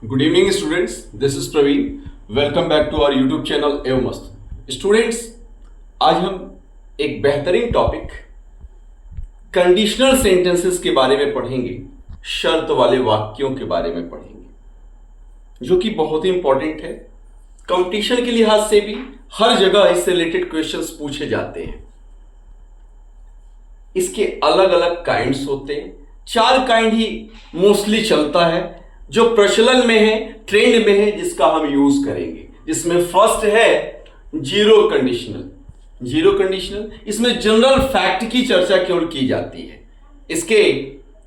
Good evening students, this is Praveen. Welcome back to our YouTube channel एव मस्त। Students, आज हम एक बेहतरीन टॉपिक कंडीशनल सेंटेंसेस के बारे में पढ़ेंगे, शर्त वाले वाक्यों के बारे में पढ़ेंगे, जो कि बहुत ही इंपॉर्टेंट है। कंपटीशन के लिहाज से भी हर जगह इससे रिलेटेड क्वेश्चंस पूछे जाते हैं। इसके अलग अलग काइंड्स होते हैं, 4 काइंड ही मोस्टली चलता है, जो प्रचलन में है, ट्रेंड में है, जिसका हम यूज करेंगे। जिसमें फर्स्ट है जीरो कंडीशनल। जीरो कंडीशनल इसमें जनरल फैक्ट की चर्चा केवल की जाती है। इसके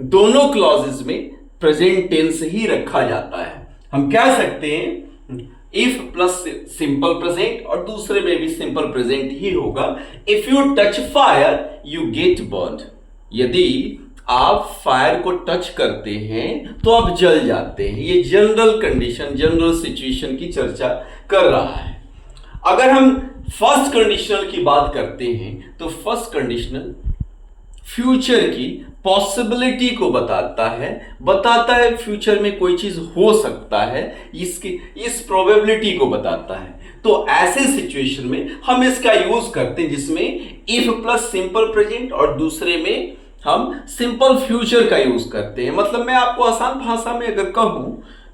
दोनों क्लॉजेस में प्रेजेंट टेंस ही रखा जाता है। हम कह सकते हैं इफ प्लस सिंपल प्रेजेंट, और दूसरे में भी सिंपल प्रेजेंट ही होगा। If you touch fire you get burned. यदि आप फायर को टच करते हैं तो आप जल जाते हैं। ये जनरल कंडीशन, जनरल सिचुएशन की चर्चा कर रहा है। अगर हम फर्स्ट कंडीशनल की बात करते हैं तो फर्स्ट कंडीशनल फ्यूचर की पॉसिबिलिटी को बताता है फ्यूचर में कोई चीज हो सकता है, इस प्रोबेबिलिटी को बताता है। तो ऐसे सिचुएशन में हम इसका यूज करते हैं, जिसमें इफ प्लस सिंपल प्रेजेंट और दूसरे में हम सिंपल फ्यूचर का यूज करते हैं। मतलब मैं आपको आसान भाषा में अगर कहूं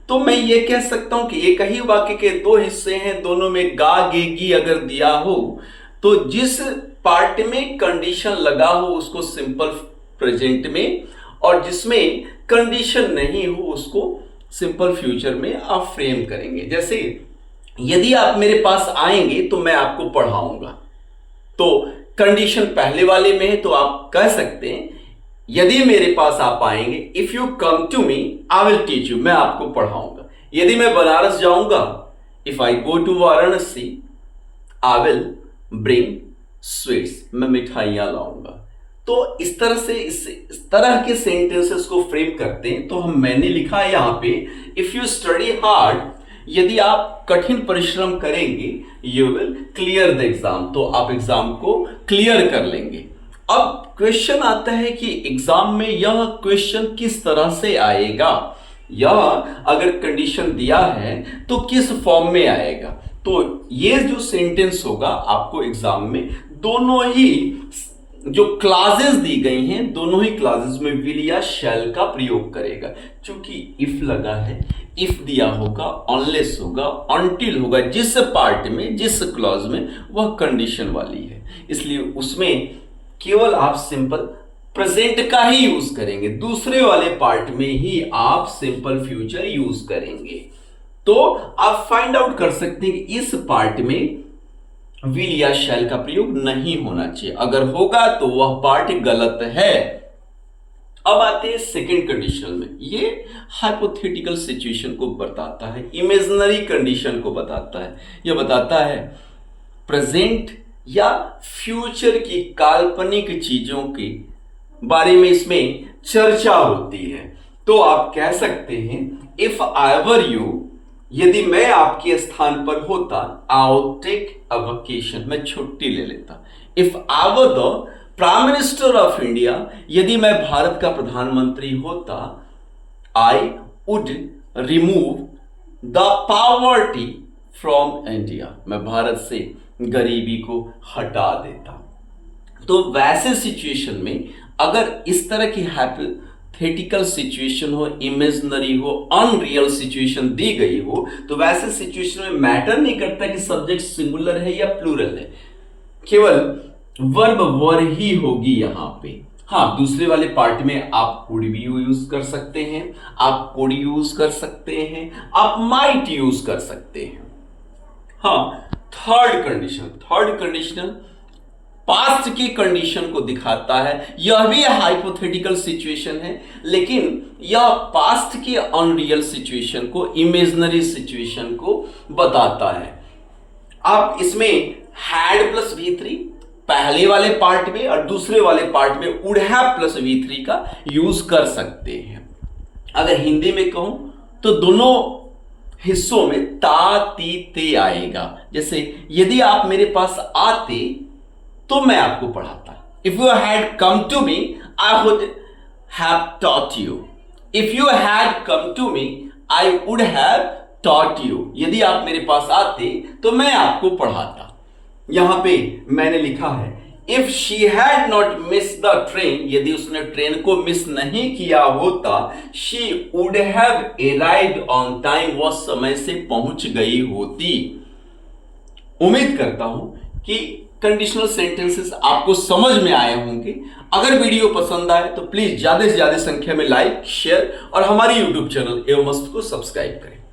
तो मैं ये कह सकता हूं कि एक ही वाक्य के 2 हिस्से हैं, दोनों में गा गेगी अगर दिया हो तो जिस पार्ट में कंडीशन लगा हो उसको सिंपल प्रेजेंट में, और जिसमें कंडीशन नहीं हो उसको सिंपल फ्यूचर में आप फ्रेम करेंगे। जैसे यदि आप मेरे पास आएंगे तो मैं आपको पढ़ाऊंगा, तो कंडीशन पहले वाले में है, तो आप कह सकते हैं यदि मेरे पास आप आएंगे, if you come to me I will teach you, मैं आपको पढ़ाऊंगा। यदि मैं बनारस जाऊंगा, if I go to Varanasi I will bring sweets, मैं मिठाइयां लाऊंगा। तो इस तरह के सेंटेंसेस को फ्रेम करते हैं। तो मैंने लिखा है यहां पे, इफ यू स्टडी हार्ड, यदि आप कठिन परिश्रम करेंगे, you will clear the exam, तो आप एग्जाम को क्लियर कर लेंगे। अब क्वेश्चन आता है कि एग्जाम में यह क्वेश्चन किस तरह से आएगा, या अगर कंडीशन दिया है तो किस फॉर्म में आएगा। तो ये जो सेंटेंस होगा आपको एग्जाम में दोनों ही जो क्लासेस दी गई हैं, दोनों ही क्लासेस में विल या शैल का प्रयोग करेगा। क्योंकि इफ लगा है, इफ दिया होगा, अनलेस होगा, अनटिल होगा, जिस पार्ट में, जिस क्लॉज में वह कंडीशन वाली है, इसलिए उसमें केवल आप सिंपल प्रेजेंट का ही यूज करेंगे। दूसरे वाले पार्ट में ही आप सिंपल फ्यूचर यूज करेंगे। तो आप फाइंड आउट कर सकते हैं कि इस पार्ट में विल या शैल का प्रयोग नहीं होना चाहिए, अगर होगा तो वह पार्ट गलत है। अब आते हैं सेकेंड कंडीशन में। ये हाइपोथेटिकल सिचुएशन को बताता है, इमेजिनरी कंडीशन को बताता है। यह बताता है प्रेजेंट या फ्यूचर की काल्पनिक चीजों के बारे में इसमें चर्चा होती है। तो आप कह सकते हैं इफ आई वर यू, यदि मैं आपके स्थान पर होता, I would take a vacation, मैं छुट्टी ले लेता। If I were the prime minister of India, यदि मैं भारत का प्रधानमंत्री होता, I would remove the poverty from India, मैं भारत से गरीबी को हटा देता। तो वैसे सिचुएशन में अगर इस तरह की हाइपोथेटिकल सिचुएशन हो, इमेजिनरी हो, अनरियल सिचुएशन दी गई हो, तो वैसे सिचुएशन में मैटर नहीं करता कि सब्जेक्ट सिंगुलर है या प्लूरल है, केवल वर्ब वर ही होगी यहां पे। हाँ, दूसरे वाले पार्ट में आप कुड भी यूज कर सकते हैं, आप कुड यूज कर सकते हैं, आप माइट यूज कर सकते हैं। हाँ, थर्ड कंडीशन पास्ट की कंडीशन को दिखाता है। यह भी हाइपोथेटिकल सिचुएशन है, लेकिन यह पास्ट की अनरियल सिचुएशन को, इमेजिनरी सिचुएशन को बताता है। आप इसमें हैड प्लस V3 पहले वाले पार्ट में और दूसरे वाले पार्ट में वुड हैव प्लस V3 का यूज कर सकते हैं। अगर हिंदी में कहूं तो दोनों हिस्सों में ता ती ते आएगा। जैसे यदि आप मेरे पास आते तो मैं आपको पढ़ाता। If you had come to me I would have taught you. If you had come to me I would have taught you, यदि आप मेरे पास आते तो मैं आपको पढ़ाता। यहां पे मैंने लिखा है if she had not miss the train, यदि उसने ट्रेन को मिस नहीं किया होता, she would have arrived on time, वह समय से पहुंच गई होती। उम्मीद करता हूं कि कंडीशनल सेंटेंसेस आपको समझ में आए होंगे। अगर वीडियो पसंद आए तो प्लीज ज्यादा से ज्यादा संख्या में लाइक, शेयर और हमारी यूट्यूब चैनल एवं मस्त को सब्सक्राइब करें।